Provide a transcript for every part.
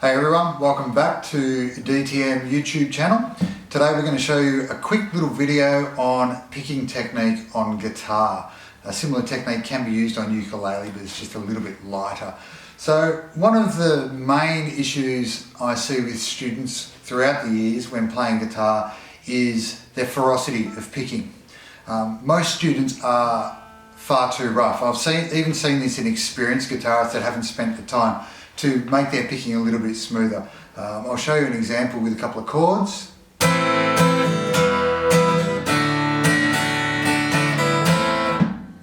Hey everyone, welcome back to DTM YouTube channel. Today we're going to show you a quick little video on picking technique on guitar. A similar technique can be used on ukulele, but it's just a little bit lighter. So one of the main issues I see with students throughout the years when playing guitar is their ferocity of picking. Most students are far too rough. I've even seen this in experienced guitarists that haven't spent the time to make their picking a little bit smoother. I'll show you an example with a couple of chords.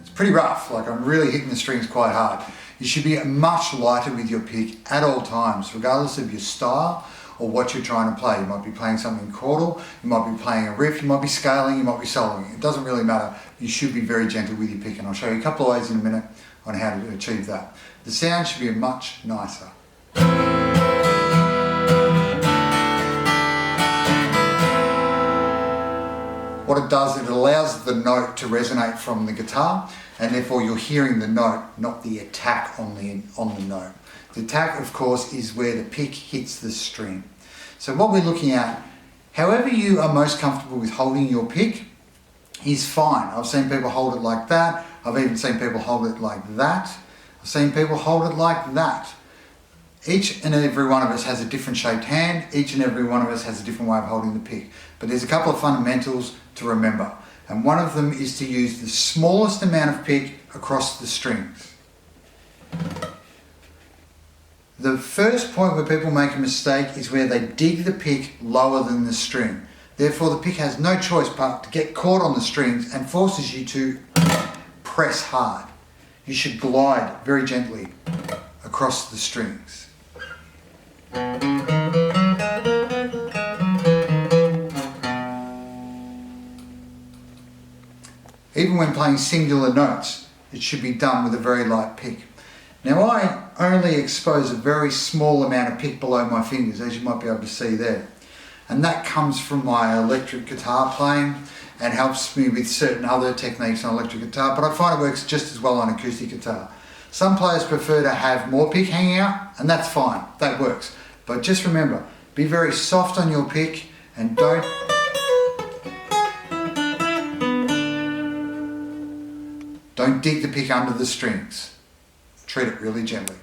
It's pretty rough, like I'm really hitting the strings quite hard. You should be much lighter with your pick at all times, regardless of your style or what you're trying to play. You might be playing something chordal, you might be playing a riff, you might be scaling, you might be soloing. It doesn't really matter. You should be very gentle with your pick, and I'll show you a couple of ways in a minute on how to achieve that. The sound should be much nicer. What it does, it allows the note to resonate from the guitar, and therefore you're hearing the note, not the attack on the note. The attack, of course, is where the pick hits the string. So what we're looking at, however you are most comfortable with holding your pick, is fine. I've seen people hold it like that. I've even seen people hold it like that. I've seen people hold it like that. Each and every one of us has a different shaped hand. Each and every one of us has a different way of holding the pick. But there's a couple of fundamentals to remember. And one of them is to use the smallest amount of pick across the strings. The first point where people make a mistake is where they dig the pick lower than the string. Therefore, the pick has no choice but to get caught on the strings and forces you to press hard. You should glide very gently across the strings. Even when playing singular notes, it should be done with a very light pick. Now, I only expose a very small amount of pick below my fingers, as you might be able to see there. And that comes from my electric guitar playing and helps me with certain other techniques on electric guitar, but I find it works just as well on acoustic guitar. Some players prefer to have more pick hanging out, and that's fine, that works. But just remember, be very soft on your pick and don't dig the pick under the strings. Treat it really gently.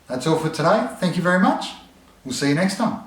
That's all for today. Thank you very much. We'll see you next time.